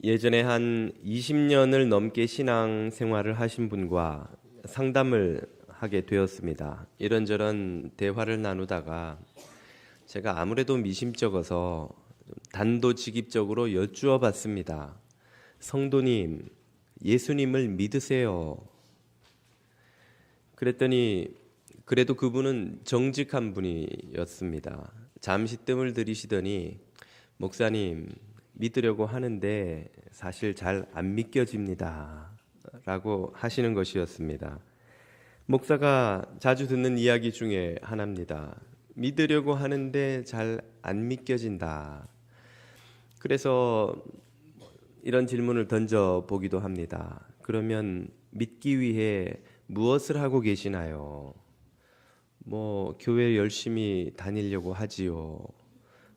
예전에 한 20년을 넘게 신앙 생활을 하신 분과 상담을 하게 되었습니다. 이런저런 대화를 나누다가 제가 아무래도 미심쩍어서 단도직입적으로 여쭈어 봤습니다. 성도님, 예수님을 믿으세요. 그랬더니 그래도 그분은 정직한 분이었습니다. 잠시 뜸을 들이시더니 목사님, 믿으려고 하는데 사실 잘 안 믿겨집니다 라고 하시는 것이었습니다. 목사가 자주 듣는 이야기 중에 하나입니다. 믿으려고 하는데 잘 안 믿겨진다. 그래서 이런 질문을 던져 보기도 합니다. 그러면 믿기 위해 무엇을 하고 계시나요? 교회 열심히 다니려고 하지요.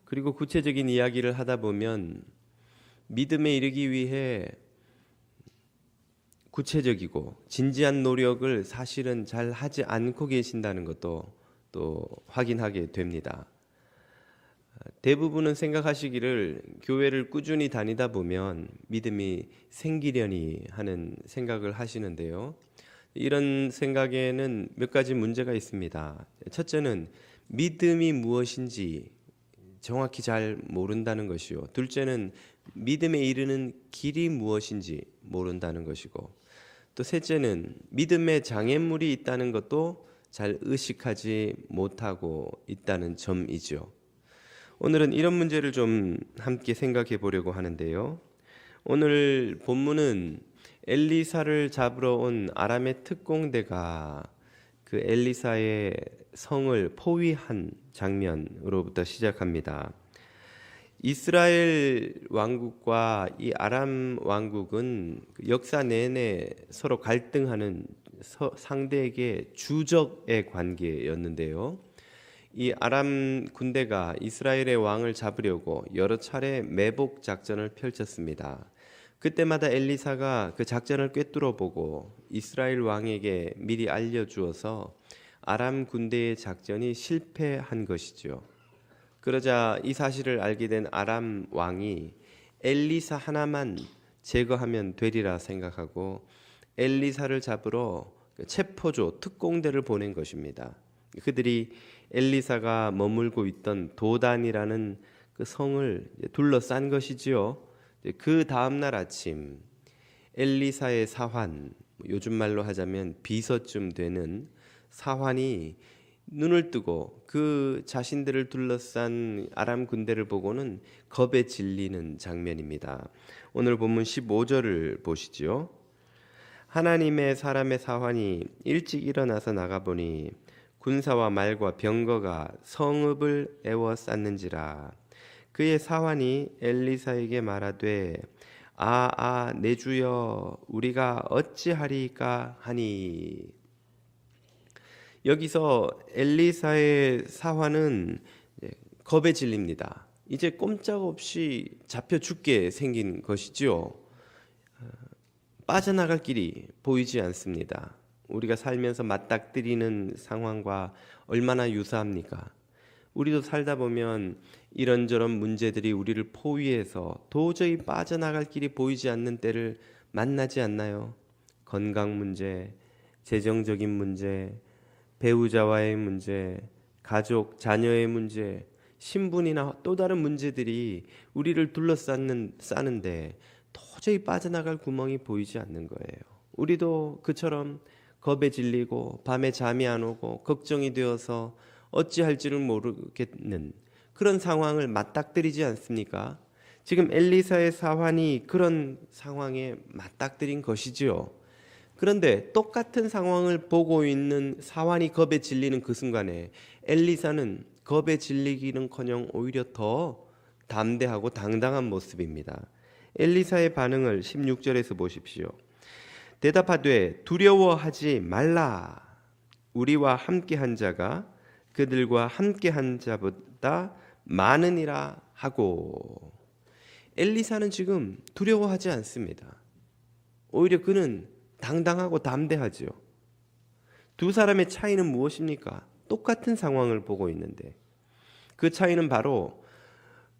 그리고 구체적인 이야기를 하다 보면 믿음에 이르기 위해 구체적이고 진지한 노력을 사실은 잘 하지 않고 계신다는 것도 또 확인하게 됩니다. 대부분은 생각하시기를 교회를 꾸준히 다니다 보면 믿음이 생기려니 하는 생각을 하시는데요. 이런 생각에는 몇 가지 문제가 있습니다. 첫째는 믿음이 무엇인지 정확히 잘 모른다는 것이요. 둘째는 믿음에 이르는 길이 무엇인지 모른다는 것이고, 또 셋째는 믿음의 장애물이 있다는 것도 잘 의식하지 못하고 있다는 점이죠. 오늘은 이런 문제를 좀 함께 생각해 보려고 하는데요. 오늘 본문은 엘리사를 잡으러 온 아람의 특공대가 그 엘리사의 성을 포위한 장면으로부터 시작합니다. 이스라엘 왕국과 이 아람 왕국은 역사 내내 서로 갈등하는 상대에게 주적의 관계였는데요. 이 아람 군대가 이스라엘의 왕을 잡으려고 여러 차례 매복 작전을 펼쳤습니다. 그때마다 엘리사가 그 작전을 꿰뚫어 보고 이스라엘 왕에게 미리 알려주어서 아람 군대의 작전이 실패한 것이죠. 그러자 이 사실을 알게 된 아람 왕이 엘리사 하나만 제거하면 되리라 생각하고 엘리사를 잡으러 체포조 특공대를 보낸 것입니다. 그들이 엘리사가 머물고 있던 도단이라는 그 성을 둘러싼 것이지요. 그 다음날 아침 엘리사의 사환, 요즘 말로 하자면 비서쯤 되는 사환이 눈을 뜨고 그 자신들을 둘러싼 아람 군대를 보고는 겁에 질리는 장면입니다. 오늘 본문 15절을 보시죠. 하나님의 사람의 사환이 일찍 일어나서 나가보니 군사와 말과 병거가 성읍을 에워쌌는지라. 그의 사환이 엘리사에게 말하되 내 주여 우리가 어찌하리까 하니. 여기서 엘리사의 사환은 겁에 질립니다. 이제 꼼짝없이 잡혀 죽게 생긴 것이지요. 빠져나갈 길이 보이지 않습니다. 우리가 살면서 맞닥뜨리는 상황과 얼마나 유사합니까? 우리도 살다 보면 이런저런 문제들이 우리를 포위해서 도저히 빠져나갈 길이 보이지 않는 때를 만나지 않나요? 건강 문제, 재정적인 문제, 배우자와의 문제, 가족, 자녀의 문제, 신분이나 또 다른 문제들이 우리를 싸는데 도저히 빠져나갈 구멍이 보이지 않는 거예요. 우리도 그처럼 겁에 질리고 밤에 잠이 안 오고 걱정이 되어서 어찌할지를 모르겠는 그런 상황을 맞닥뜨리지 않습니까? 지금 엘리사의 사환이 그런 상황에 맞닥뜨린 것이지요. 그런데 똑같은 상황을 보고 있는 사환이 겁에 질리는 그 순간에 엘리사는 겁에 질리기는커녕 오히려 더 담대하고 당당한 모습입니다. 엘리사의 반응을 16절에서 보십시오. 대답하되 두려워하지 말라. 우리와 함께한 자가 그들과 함께한 자보다 많으니라 하고. 엘리사는 지금 두려워하지 않습니다. 오히려 그는 당당하고 담대하지요. 두 사람의 차이는 무엇입니까? 똑같은 상황을 보고 있는데 그 차이는 바로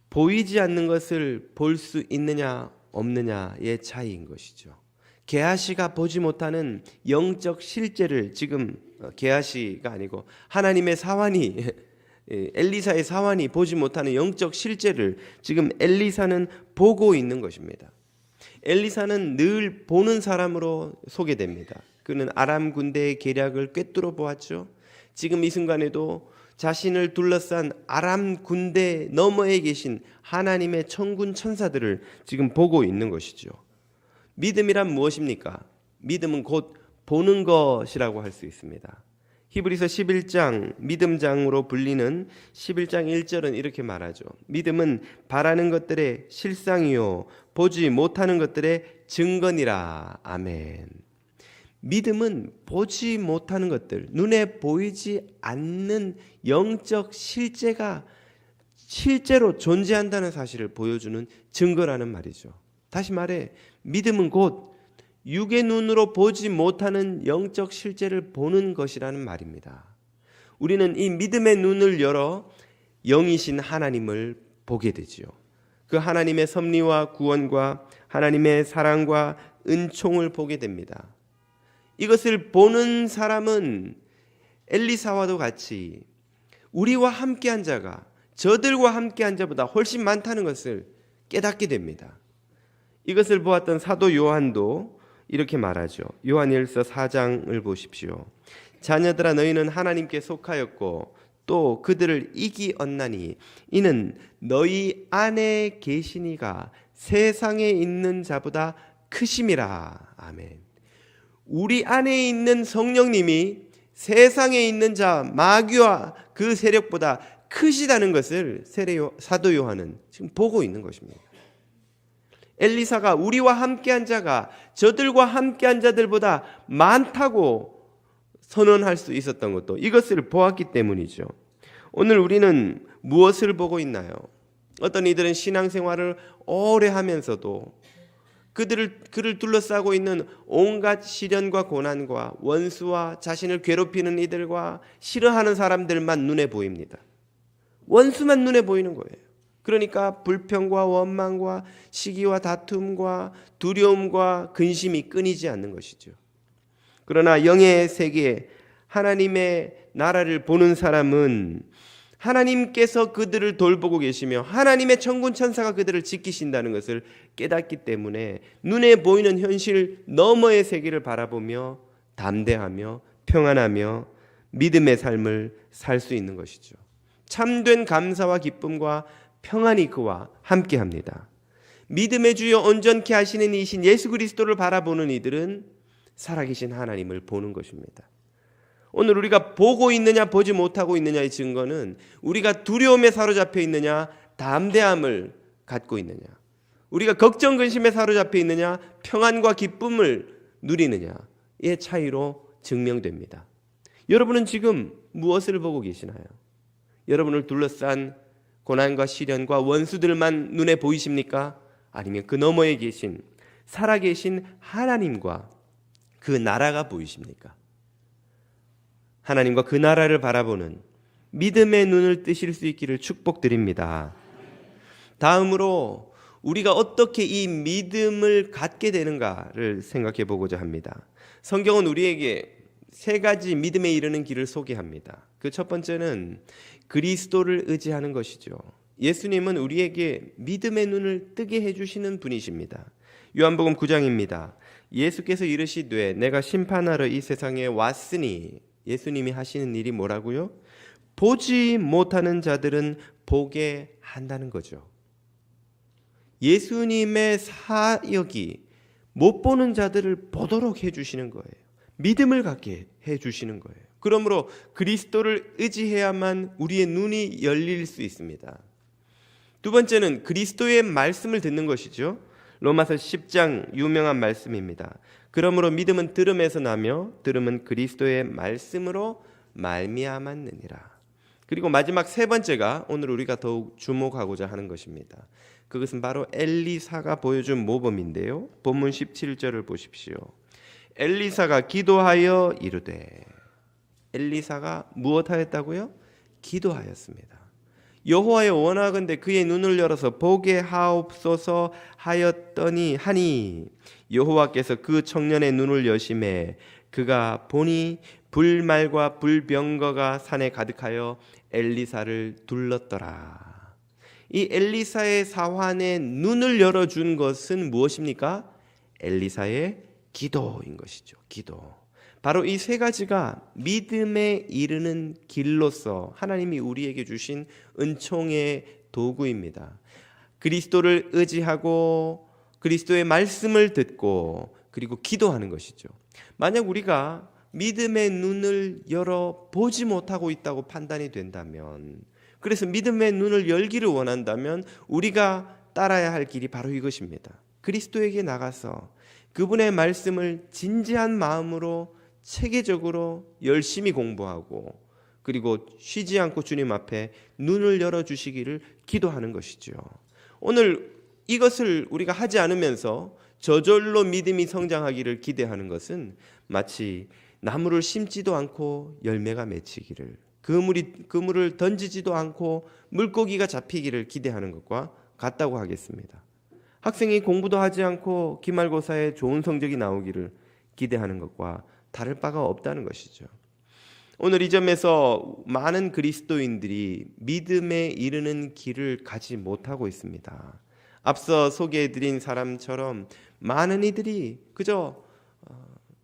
보이지 않는 것을 볼 수 있느냐 없느냐의 차이인 것이죠. 게하시가 보지 못하는 영적 실제를 지금 게하시가 아니고 하나님의 사환이 엘리사의 사환이 보지 못하는 영적 실제를 지금 엘리사는 보고 있는 것입니다. 엘리사는 늘 보는 사람으로 소개됩니다. 그는 아람 군대의 계략을 꿰뚫어 보았죠. 지금 이 순간에도 자신을 둘러싼 아람 군대 너머에 계신 하나님의 천군 천사들을 지금 보고 있는 것이죠. 믿음이란 무엇입니까? 믿음은 곧 보는 것이라고 할 수 있습니다. 히브리서 11장 믿음장으로 불리는 11장 1절은 이렇게 말하죠. 믿음은 바라는 것들의 실상이요 보지 못하는 것들의 증거니라. 아멘. 믿음은 보지 못하는 것들, 눈에 보이지 않는 영적 실제가 실제로 존재한다는 사실을 보여주는 증거라는 말이죠. 다시 말해 믿음은 곧 육의 눈으로 보지 못하는 영적 실제를 보는 것이라는 말입니다. 우리는 이 믿음의 눈을 열어 영이신 하나님을 보게 되지요. 그 하나님의 섭리와 구원과 하나님의 사랑과 은총을 보게 됩니다. 이것을 보는 사람은 엘리사와도 같이 우리와 함께한 자가 저들과 함께한 자보다 훨씬 많다는 것을 깨닫게 됩니다. 이것을 보았던 사도 요한도 이렇게 말하죠. 요한일서 4장을 보십시오. 자녀들아 너희는 하나님께 속하였고 또 그들을 이기었나니 이는 너희 안에 계시니가 세상에 있는 자보다 크심이라. 아멘. 우리 안에 있는 성령님이 세상에 있는 자 마귀와 그 세력보다 크시다는 것을 사도 요한은 지금 보고 있는 것입니다. 엘리사가 우리와 함께한 자가 저들과 함께한 자들보다 많다고 선언할 수 있었던 것도 이것을 보았기 때문이죠. 오늘 우리는 무엇을 보고 있나요? 어떤 이들은 신앙생활을 오래 하면서도 그를 둘러싸고 있는 온갖 시련과 고난과 원수와 자신을 괴롭히는 이들과 싫어하는 사람들만 눈에 보입니다. 원수만 눈에 보이는 거예요. 그러니까 불평과 원망과 시기와 다툼과 두려움과 근심이 끊이지 않는 것이죠. 그러나 영의 세계 하나님의 나라를 보는 사람은 하나님께서 그들을 돌보고 계시며 하나님의 천군 천사가 그들을 지키신다는 것을 깨닫기 때문에 눈에 보이는 현실 너머의 세계를 바라보며 담대하며 평안하며 믿음의 삶을 살 수 있는 것이죠. 참된 감사와 기쁨과 평안이 그와 함께합니다. 믿음의 주여 온전케 하시는 이신 예수 그리스도를 바라보는 이들은 살아계신 하나님을 보는 것입니다. 오늘 우리가 보고 있느냐 보지 못하고 있느냐의 증거는 우리가 두려움에 사로잡혀 있느냐 담대함을 갖고 있느냐, 우리가 걱정 근심에 사로잡혀 있느냐 평안과 기쁨을 누리느냐의 차이로 증명됩니다. 여러분은 지금 무엇을 보고 계시나요? 여러분을 둘러싼 고난과 시련과 원수들만 눈에 보이십니까? 아니면 그 너머에 계신 살아계신 하나님과 그 나라가 보이십니까? 하나님과 그 나라를 바라보는 믿음의 눈을 뜨실 수 있기를 축복드립니다. 다음으로 우리가 어떻게 이 믿음을 갖게 되는가를 생각해 보고자 합니다. 성경은 우리에게 세 가지 믿음에 이르는 길을 소개합니다. 그 첫 번째는 그리스도를 의지하는 것이죠. 예수님은 우리에게 믿음의 눈을 뜨게 해주시는 분이십니다. 요한복음 9장입니다. 예수께서 이르시되 내가 심판하러 이 세상에 왔으니, 예수님이 하시는 일이 뭐라고요? 보지 못하는 자들은 보게 한다는 거죠. 예수님의 사역이 못 보는 자들을 보도록 해주시는 거예요. 믿음을 갖게 해주시는 거예요. 그러므로 그리스도를 의지해야만 우리의 눈이 열릴 수 있습니다. 두 번째는 그리스도의 말씀을 듣는 것이죠. 로마서 10장 유명한 말씀입니다. 그러므로 믿음은 들음에서 나며 들음은 그리스도의 말씀으로 말미암았느니라. 그리고 마지막 세 번째가 오늘 우리가 더욱 주목하고자 하는 것입니다. 그것은 바로 엘리사가 보여준 모범인데요. 본문 17절을 보십시오. 엘리사가 기도하여 이르되, 엘리사가 무엇하였다고요? 기도하였습니다. 여호와의 원하건대 그의 눈을 열어서 보게 하옵소서 하니 여호와께서 그 청년의 눈을 여심해 그가 보니 불말과 불병거가 산에 가득하여 엘리사를 둘렀더라. 이 엘리사의 사환의 눈을 열어준 것은 무엇입니까? 엘리사의 기도인 것이죠. 기도. 바로 이 세 가지가 믿음에 이르는 길로서 하나님이 우리에게 주신 은총의 도구입니다. 그리스도를 의지하고 그리스도의 말씀을 듣고 그리고 기도하는 것이죠. 만약 우리가 믿음의 눈을 열어 보지 못하고 있다고 판단이 된다면, 그래서 믿음의 눈을 열기를 원한다면 우리가 따라야 할 길이 바로 이것입니다. 그리스도에게 나가서 그분의 말씀을 진지한 마음으로 체계적으로 열심히 공부하고 그리고 쉬지 않고 주님 앞에 눈을 열어주시기를 기도하는 것이죠. 오늘 이것을 우리가 하지 않으면서 저절로 믿음이 성장하기를 기대하는 것은 마치 나무를 심지도 않고 열매가 맺히기를, 그물을 던지지도 않고 물고기가 잡히기를 기대하는 것과 같다고 하겠습니다. 학생이 공부도 하지 않고 기말고사에 좋은 성적이 나오기를 기대하는 것과 다를 바가 없다는 것이죠. 오늘 이 점에서 많은 그리스도인들이 믿음에 이르는 길을 가지 못하고 있습니다. 앞서 소개해드린 사람처럼 많은 이들이 그저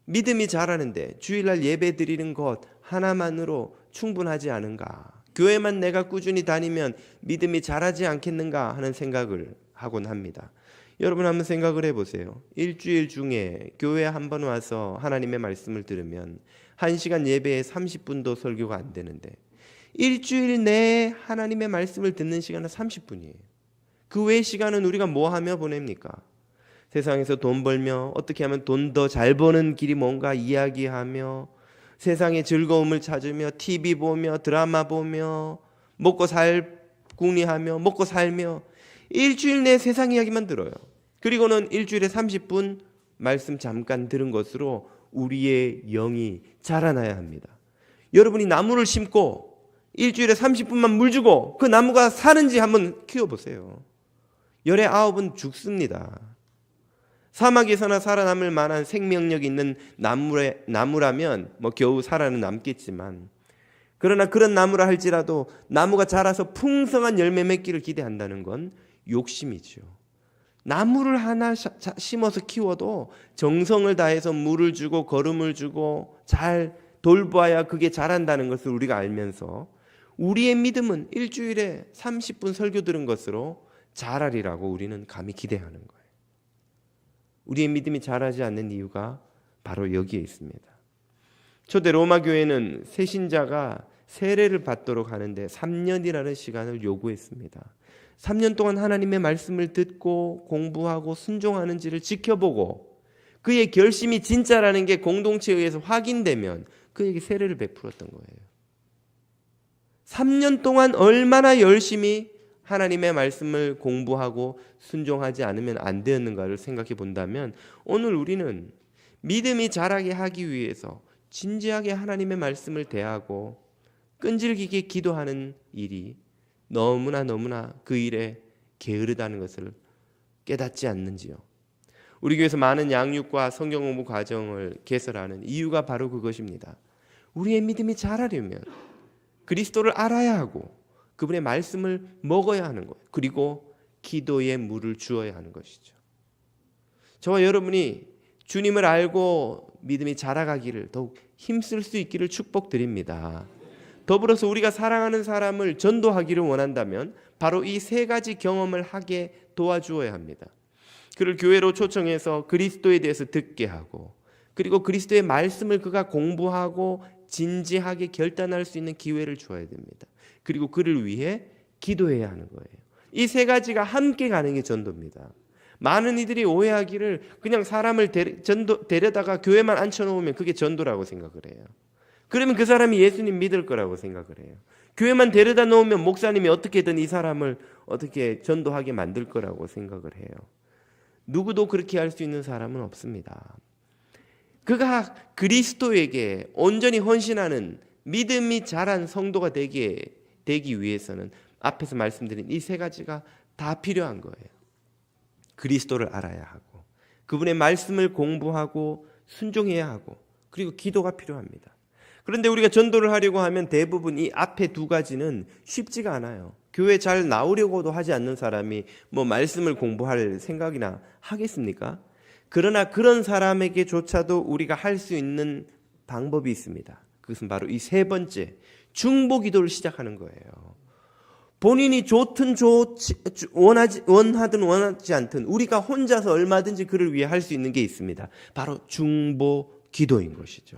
믿음이 자라는데 주일날 예배 드리는 것 하나만으로 충분하지 않은가, 교회만 내가 꾸준히 다니면 믿음이 자라지 않겠는가 하는 생각을 하곤 합니다. 여러분 한번 생각을 해보세요. 일주일 중에 교회에 한번 와서 하나님의 말씀을 들으면 1시간 예배에 30분도 설교가 안 되는데 일주일 내에 하나님의 말씀을 듣는 시간은 30분이에요. 그 외의 시간은 우리가 뭐 하며 보냅니까? 세상에서 돈 벌며 어떻게 하면 돈 더 잘 버는 길이 뭔가 이야기하며 세상의 즐거움을 찾으며 TV 보며 드라마 보며 먹고 살 궁리하며 먹고 살며 일주일 내에 세상 이야기만 들어요. 그리고는 일주일에 30분 말씀 잠깐 들은 것으로 우리의 영이 자라나야 합니다. 여러분이 나무를 심고 일주일에 30분만 물 주고 그 나무가 사는지 한번 키워보세요. 열의 9은 죽습니다. 사막에서나 살아남을 만한 생명력 있는 나무라면 뭐 겨우 살아남겠지만, 그러나 그런 나무라 할지라도 나무가 자라서 풍성한 열매 맺기를 기대한다는 건 욕심이죠. 나무를 하나 심어서 키워도 정성을 다해서 물을 주고 거름을 주고 잘 돌봐야 그게 자란다는 것을 우리가 알면서 우리의 믿음은 일주일에 30분 설교 들은 것으로 자라리라고 우리는 감히 기대하는 거예요. 우리의 믿음이 자라지 않는 이유가 바로 여기에 있습니다. 초대 로마 교회는 새신자가 세례를 받도록 하는데 3년이라는 시간을 요구했습니다. 3년 동안 하나님의 말씀을 듣고 공부하고 순종하는지를 지켜보고 그의 결심이 진짜라는 게 공동체에 의해서 확인되면 그에게 세례를 베풀었던 거예요. 3년 동안 얼마나 열심히 하나님의 말씀을 공부하고 순종하지 않으면 안 되었는가를 생각해 본다면 오늘 우리는 믿음이 자라게 하기 위해서 진지하게 하나님의 말씀을 대하고 끈질기게 기도하는 일이 너무나 그 일에 게으르다는 것을 깨닫지 않는지요. 우리 교회에서 많은 양육과 성경 공부 과정을 개설하는 이유가 바로 그것입니다. 우리의 믿음이 자라려면 그리스도를 알아야 하고 그분의 말씀을 먹어야 하는 거예요. 그리고 기도에 물을 주어야 하는 것이죠. 저와 여러분이 주님을 알고 믿음이 자라가기를 더욱 힘쓸 수 있기를 축복드립니다. 더불어서 우리가 사랑하는 사람을 전도하기를 원한다면 바로 이 세 가지 경험을 하게 도와주어야 합니다. 그를 교회로 초청해서 그리스도에 대해서 듣게 하고 그리고 그리스도의 말씀을 그가 공부하고 진지하게 결단할 수 있는 기회를 줘야 됩니다. 그리고 그를 위해 기도해야 하는 거예요. 이 세 가지가 함께 가는 게 전도입니다. 많은 이들이 오해하기를 그냥 사람을 데려다가 교회만 앉혀놓으면 그게 전도라고 생각을 해요. 그러면 그 사람이 예수님 믿을 거라고 생각을 해요. 교회만 데려다 놓으면 목사님이 어떻게든 이 사람을 어떻게 전도하게 만들 거라고 생각을 해요. 누구도 그렇게 할 수 있는 사람은 없습니다. 그가 그리스도에게 온전히 헌신하는 믿음이 자란 성도가 되기 위해서는 앞에서 말씀드린 이 세 가지가 다 필요한 거예요. 그리스도를 알아야 하고, 그분의 말씀을 공부하고 순종해야 하고, 그리고 기도가 필요합니다. 그런데 우리가 전도를 하려고 하면 대부분 이 앞에 두 가지는 쉽지가 않아요. 교회 잘 나오려고도 하지 않는 사람이 뭐 말씀을 공부할 생각이나 하겠습니까? 그러나 그런 사람에게조차도 우리가 할 수 있는 방법이 있습니다. 그것은 바로 이 세 번째, 중보 기도를 시작하는 거예요. 본인이 좋든 원하든 원하지 않든 우리가 혼자서 얼마든지 그를 위해 할 수 있는 게 있습니다. 바로 중보 기도인 것이죠.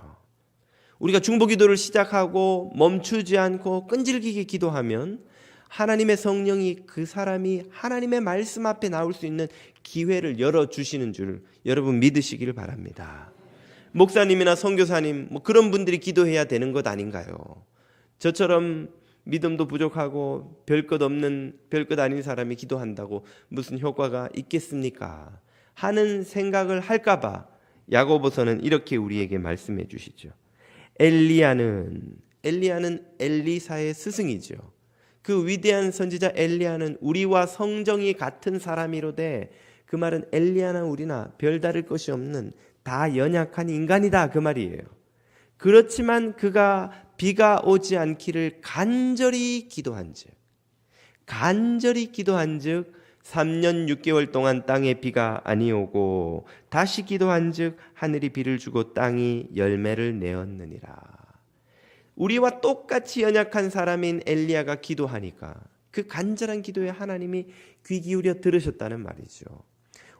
우리가 중보 기도를 시작하고 멈추지 않고 끈질기게 기도하면 하나님의 성령이 그 사람이 하나님의 말씀 앞에 나올 수 있는 기회를 열어주시는 줄 여러분 믿으시기를 바랍니다. 목사님이나 선교사님 뭐 그런 분들이 기도해야 되는 것 아닌가요? 저처럼 믿음도 부족하고 별것 없는 별것 아닌 사람이 기도한다고 무슨 효과가 있겠습니까? 하는 생각을 할까 봐 야고보서는 이렇게 우리에게 말씀해 주시죠. 엘리야는 엘리사의 스승이죠. 그 위대한 선지자 엘리야는 우리와 성정이 같은 사람이로되 그 말은 엘리야나 우리나 별다를 것이 없는 다 연약한 인간이다 그 말이에요. 그렇지만 그가 비가 오지 않기를 간절히 기도한즉 3년 6개월 동안 땅에 비가 아니 오고 다시 기도한즉 하늘이 비를 주고 땅이 열매를 내었느니라. 우리와 똑같이 연약한 사람인 엘리야가 기도하니까 그 간절한 기도에 하나님이 귀 기울여 들으셨다는 말이죠.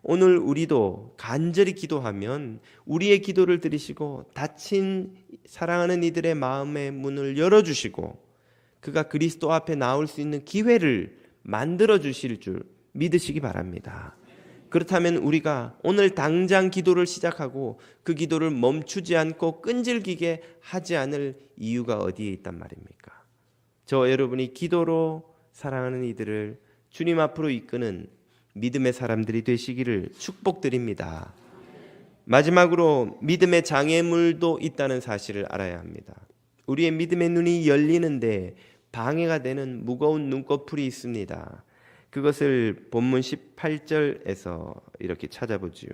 오늘 우리도 간절히 기도하면 우리의 기도를 들으시고 다친 사랑하는 이들의 마음의 문을 열어주시고 그가 그리스도 앞에 나올 수 있는 기회를 만들어 주실 줄 믿으시기 바랍니다. 그렇다면 우리가 오늘 당장 기도를 시작하고 그 기도를 멈추지 않고 끈질기게 하지 않을 이유가 어디에 있단 말입니까? 저 여러분이 기도로 사랑하는 이들을 주님 앞으로 이끄는 믿음의 사람들이 되시기를 축복드립니다. 마지막으로 믿음의 장애물도 있다는 사실을 알아야 합니다. 우리의 믿음의 눈이 열리는데 방해가 되는 무거운 눈꺼풀이 있습니다. 그것을 본문 18절에서 이렇게 찾아보지요.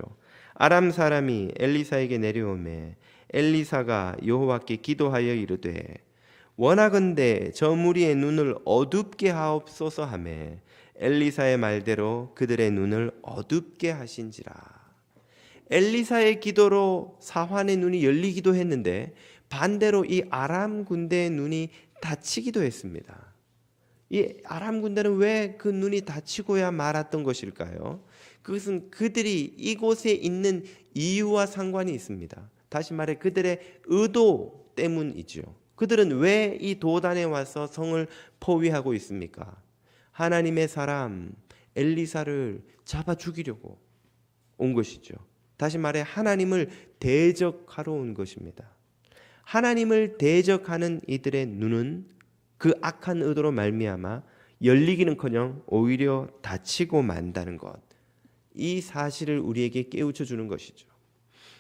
아람 사람이 엘리사에게 내려오매 엘리사가 여호와께 기도하여 이르되 원하건대 저 무리의 눈을 어둡게 하옵소서 하매 엘리사의 말대로 그들의 눈을 어둡게 하신지라. 엘리사의 기도로 사환의 눈이 열리기도 했는데 반대로 이 아람 군대의 눈이 닫히기도 했습니다. 이 아람 군대는 왜 그 눈이 닫히고야 말았던 것일까요? 그것은 그들이 이곳에 있는 이유와 상관이 있습니다. 다시 말해 그들의 의도 때문이죠. 그들은 왜 이 도단에 와서 성을 포위하고 있습니까? 하나님의 사람 엘리사를 잡아 죽이려고 온 것이죠. 다시 말해 하나님을 대적하러 온 것입니다. 하나님을 대적하는 이들의 눈은 그 악한 의도로 말미암아 열리기는커녕 오히려 닫히고 만다는 것, 이 사실을 우리에게 깨우쳐 주는 것이죠.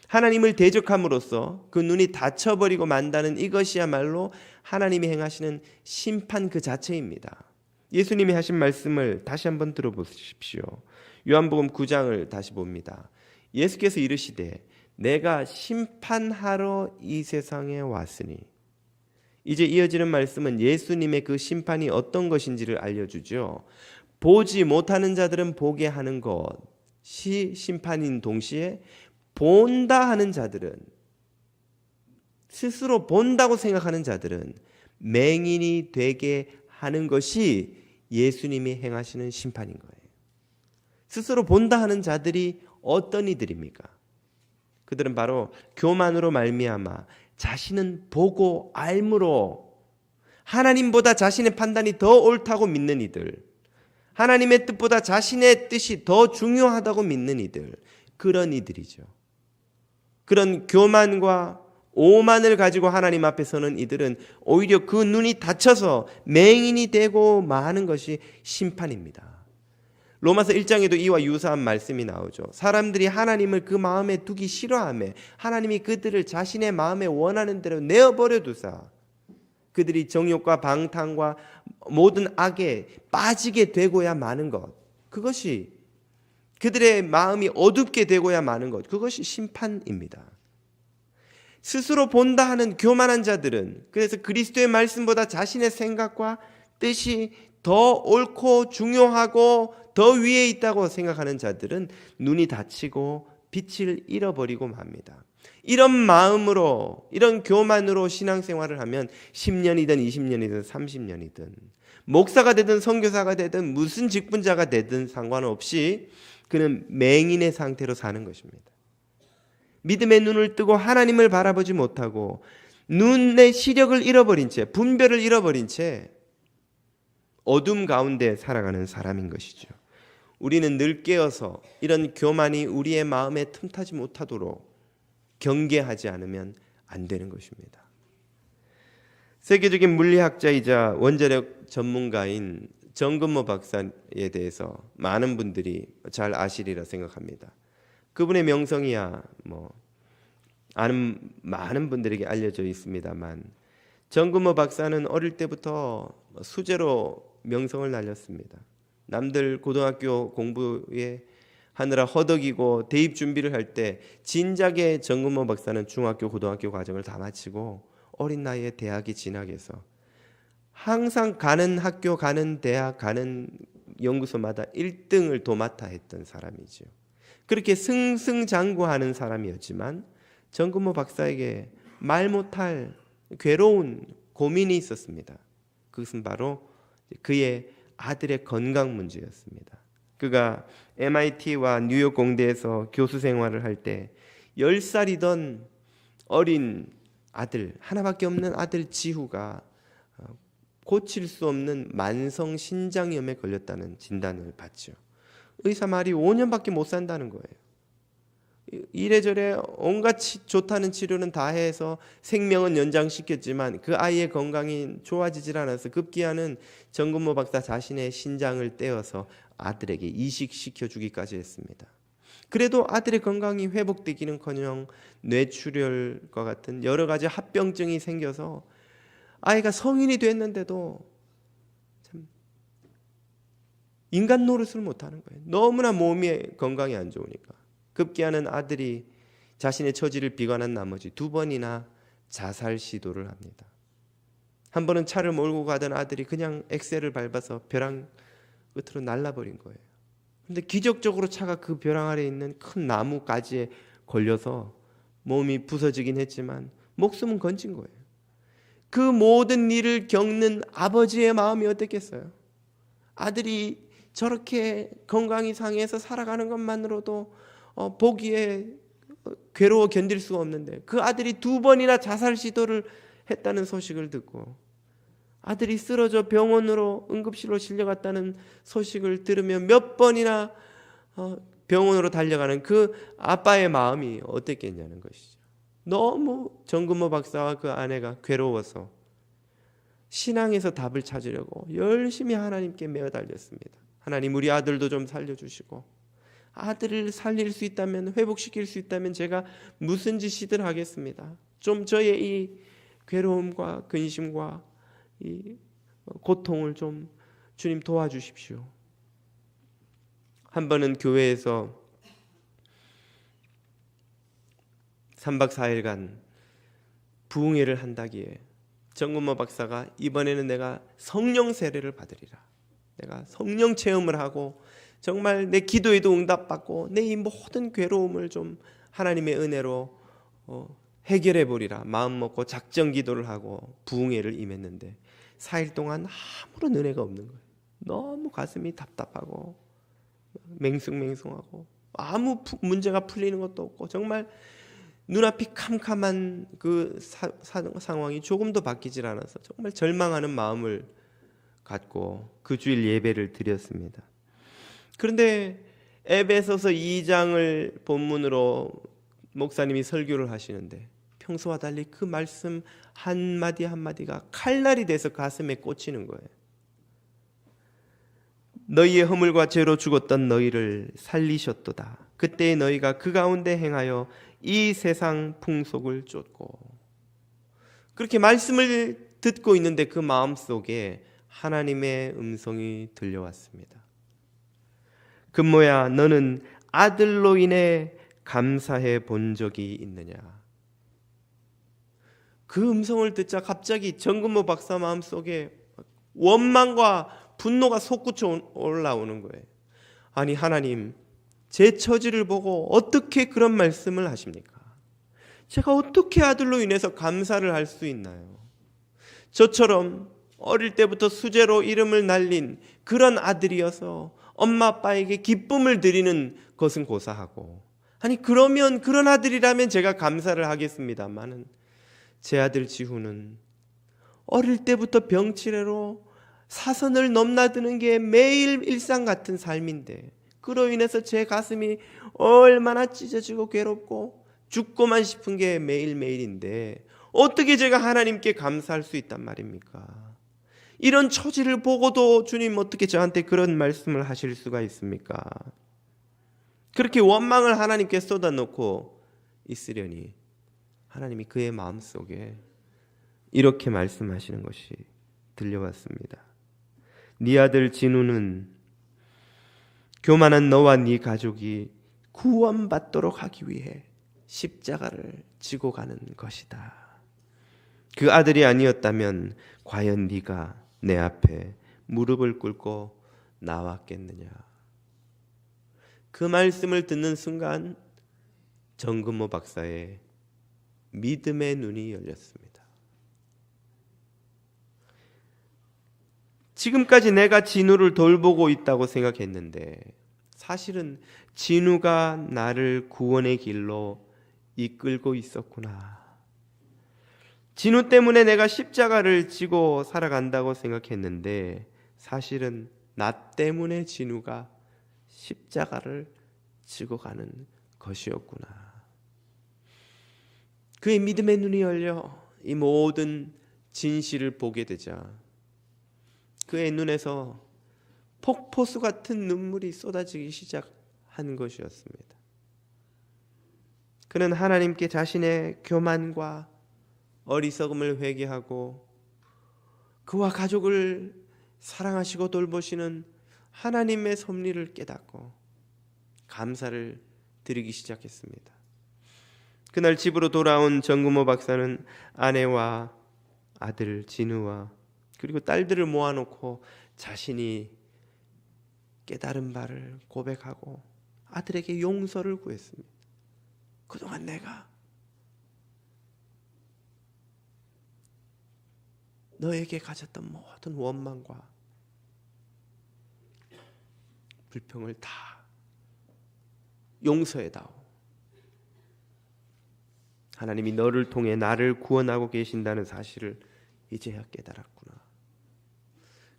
하나님을 대적함으로써 그 눈이 닫혀버리고 만다는 이것이야말로 하나님이 행하시는 심판 그 자체입니다. 예수님이 하신 말씀을 다시 한번 들어보십시오. 요한복음 9장을 다시 봅니다. 예수께서 이르시되 내가 심판하러 이 세상에 왔으니, 이제 이어지는 말씀은 예수님의 그 심판이 어떤 것인지를 알려주죠. 보지 못하는 자들은 보게 하는 것이 심판인 동시에 본다 하는 자들은, 스스로 본다고 생각하는 자들은 맹인이 되게 하는 것이 예수님이 행하시는 심판인 거예요. 스스로 본다 하는 자들이 어떤 이들입니까? 그들은 바로 교만으로 말미암아 자신은 보고 알므로 하나님보다 자신의 판단이 더 옳다고 믿는 이들, 하나님의 뜻보다 자신의 뜻이 더 중요하다고 믿는 이들, 그런 이들이죠. 그런 교만과 오만을 가지고 하나님 앞에 서는 이들은 오히려 그 눈이 닫혀서 맹인이 되고 마는 것이 심판입니다. 로마서 1장에도 이와 유사한 말씀이 나오죠. 사람들이 하나님을 그 마음에 두기 싫어하며 하나님이 그들을 자신의 마음에 원하는 대로 내어버려 두사 그들이 정욕과 방탕과 모든 악에 빠지게 되고야 마는 것, 그것이 그들의 마음이 어둡게 되고야 마는 것, 그것이 심판입니다. 스스로 본다 하는 교만한 자들은, 그래서 그리스도의 말씀보다 자신의 생각과 뜻이 더 옳고 중요하고 더 위에 있다고 생각하는 자들은 눈이 닫히고 빛을 잃어버리고 맙니다. 이런 마음으로, 이런 교만으로 신앙생활을 하면 10년이든 20년이든 30년이든 목사가 되든 선교사가 되든 무슨 직분자가 되든 상관없이 그는 맹인의 상태로 사는 것입니다. 믿음의 눈을 뜨고 하나님을 바라보지 못하고 눈의 시력을 잃어버린 채, 분별을 잃어버린 채 어둠 가운데 살아가는 사람인 것이죠. 우리는 늘 깨어서 이런 교만이 우리의 마음에 틈타지 못하도록 경계하지 않으면 안 되는 것입니다. 세계적인 물리학자이자 원자력 전문가인 정근모 박사에 대해서 많은 분들이 잘 아시리라 생각합니다. 그분의 명성이야 아는 많은 분들에게 알려져 있습니다만, 정근모 박사는 어릴 때부터 수재로 명성을 날렸습니다. 남들 고등학교 공부에 하느라 허덕이고 대입 준비를 할 때 진작에 정근모 박사는 중학교 고등학교 과정을 다 마치고 어린 나이에 대학에 진학해서 항상 가는 학교, 가는 대학, 가는 연구소마다 1등을 도맡아 했던 사람이죠. 그렇게 승승장구하는 사람이었지만 정근모 박사에게 말 못할 괴로운 고민이 있었습니다. 그것은 바로 그의 아들의 건강 문제였습니다. 그가 MIT와 뉴욕 공대에서 교수 생활을 할 때 10살이던 어린 아들, 하나밖에 없는 아들 지후가 고칠 수 없는 만성 신장염에 걸렸다는 진단을 받죠. 의사 말이 5년밖에 못 산다는 거예요. 이래저래 온갖 좋다는 치료는 다 해서 생명은 연장시켰지만 그 아이의 건강이 좋아지질 않아서 급기야는 정근모 박사 자신의 신장을 떼어서 아들에게 이식시켜 주기까지 했습니다. 그래도 아들의 건강이 회복되기는커녕 뇌출혈과 같은 여러 가지 합병증이 생겨서 아이가 성인이 됐는데도 참 인간 노릇을 못하는 거예요. 너무나 몸이 건강이 안 좋으니까. 급기야는 아들이 자신의 처지를 비관한 나머지 2번이나 자살 시도를 합니다. 한 번은 차를 몰고 가던 아들이 그냥 엑셀을 밟아서 벼랑 끝으로 날라버린 거예요. 근데 기적적으로 차가 그 벼랑 아래에 있는 큰 나무 가지에 걸려서 몸이 부서지긴 했지만 목숨은 건진 거예요. 그 모든 일을 겪는 아버지의 마음이 어땠겠어요? 아들이 저렇게 건강이 상해서 살아가는 것만으로도 보기에 괴로워 견딜 수가 없는데 그 아들이 2번이나 자살 시도를 했다는 소식을 듣고 아들이 쓰러져 병원으로 응급실로 실려갔다는 소식을 들으며 몇 번이나 병원으로 달려가는 그 아빠의 마음이 어땠겠냐는 것이죠. 너무 정근모 박사와 그 아내가 괴로워서 신앙에서 답을 찾으려고 열심히 하나님께 매어 달렸습니다. 하나님, 우리 아들도 좀 살려주시고 아들을 살릴 수 있다면, 회복시킬 수 있다면 제가 무슨 짓이든 하겠습니다. 좀 저의 이 괴로움과 근심과 이 고통을 좀 주님 도와주십시오. 한 번은 교회에서 3박 4일간 부흥회를 한다기에 정근모 박사가 이번에는 내가 성령 세례를 받으리라, 내가 성령 체험을 하고 정말 내 기도에도 응답받고 내 이 모든 괴로움을 좀 하나님의 은혜로 해결해 보리라 마음 먹고 작정 기도를 하고 부흥회를 임했는데 4일 동안 아무런 은혜가 없는 거예요. 너무 가슴이 답답하고 맹숭맹숭하고 아무 문제가 풀리는 것도 없고 정말 눈앞이 캄캄한 그 상황이 조금도 바뀌질 않아서 정말 절망하는 마음을 갖고 그 주일 예배를 드렸습니다. 그런데 에베소서 2장을 본문으로 목사님이 설교를 하시는데 평소와 달리 그 말씀 한마디 한마디가 칼날이 돼서 가슴에 꽂히는 거예요. 너희의 허물과 죄로 죽었던 너희를 살리셨도다. 그때 너희가 그 가운데 행하여 이 세상 풍속을 쫓고, 그렇게 말씀을 듣고 있는데 그 마음속에 하나님의 음성이 들려왔습니다. 금모야, 너는 아들로 인해 감사해 본 적이 있느냐? 그 음성을 듣자 갑자기 정근모 박사 마음속에 원망과 분노가 솟구쳐 올라오는 거예요. 아니, 하나님, 제 처지를 보고 어떻게 그런 말씀을 하십니까? 제가 어떻게 아들로 인해서 감사를 할 수 있나요? 저처럼 어릴 때부터 수재로 이름을 날린 그런 아들이어서 엄마 아빠에게 기쁨을 드리는 것은 고사하고, 아니 그러면 그런 아들이라면 제가 감사를 하겠습니다마는 제 아들 지훈은 어릴 때부터 병치레로 사선을 넘나드는 게 매일 일상 같은 삶인데, 그로 인해서 제 가슴이 얼마나 찢어지고 괴롭고 죽고만 싶은 게 매일매일인데 어떻게 제가 하나님께 감사할 수 있단 말입니까? 이런 처지를 보고도 주님 어떻게 저한테 그런 말씀을 하실 수가 있습니까? 그렇게 원망을 하나님께 쏟아놓고 있으려니 하나님이 그의 마음속에 이렇게 말씀하시는 것이 들려왔습니다. 네 아들 진우는 교만한 너와 네 가족이 구원받도록 하기 위해 십자가를 지고 가는 것이다. 그 아들이 아니었다면 과연 네가 내 앞에 무릎을 꿇고 나왔겠느냐? 그 말씀을 듣는 순간 정근모 박사의 믿음의 눈이 열렸습니다. 지금까지 내가 진우를 돌보고 있다고 생각했는데 사실은 진우가 나를 구원의 길로 이끌고 있었구나. 진우 때문에 내가 십자가를 지고 살아간다고 생각했는데 사실은 나 때문에 진우가 십자가를 지고 가는 것이었구나. 그의 믿음의 눈이 열려 이 모든 진실을 보게 되자 그의 눈에서 폭포수 같은 눈물이 쏟아지기 시작한 것이었습니다. 그는 하나님께 자신의 교만과 어리석음을 회개하고 그와 가족을 사랑하시고 돌보시는 하나님의 섭리를 깨닫고 감사를 드리기 시작했습니다. 그날 집으로 돌아온 정근모 박사는 아내와 아들 진우와 그리고 딸들을 모아놓고 자신이 깨달은 바를 고백하고 아들에게 용서를 구했습니다. 그동안 내가 너에게 가졌던 모든 원망과 불평을 다 용서해다오. 하나님이 너를 통해 나를 구원하고 계신다는 사실을 이제야 깨달았구나.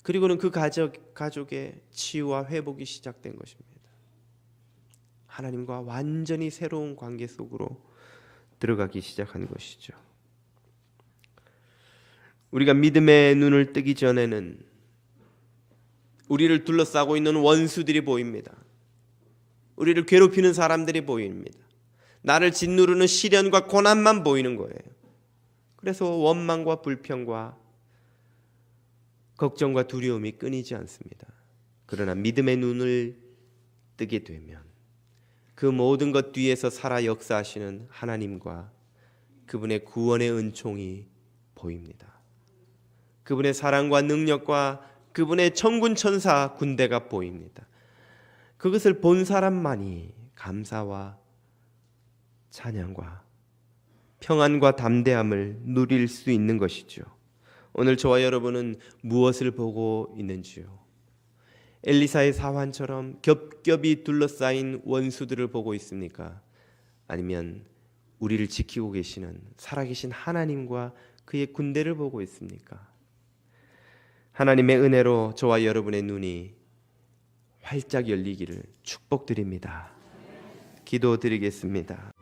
그리고는 그 가족의 치유와 회복이 시작된 것입니다. 하나님과 완전히 새로운 관계 속으로 들어가기 시작한 것이죠. 우리가 믿음의 눈을 뜨기 전에는 우리를 둘러싸고 있는 원수들이 보입니다. 우리를 괴롭히는 사람들이 보입니다. 나를 짓누르는 시련과 고난만 보이는 거예요. 그래서 원망과 불평과 걱정과 두려움이 끊이지 않습니다. 그러나 믿음의 눈을 뜨게 되면 그 모든 것 뒤에서 살아 역사하시는 하나님과 그분의 구원의 은총이 보입니다. 그분의 사랑과 능력과 그분의 천군 천사 군대가 보입니다. 그것을 본 사람만이 감사와 찬양과 평안과 담대함을 누릴 수 있는 것이죠. 오늘 저와 여러분은 무엇을 보고 있는지요? 엘리사의 사환처럼 겹겹이 둘러싸인 원수들을 보고 있습니까? 아니면 우리를 지키고 계시는 살아계신 하나님과 그의 군대를 보고 있습니까? 하나님의 은혜로 저와 여러분의 눈이 활짝 열리기를 축복드립니다. 기도드리겠습니다.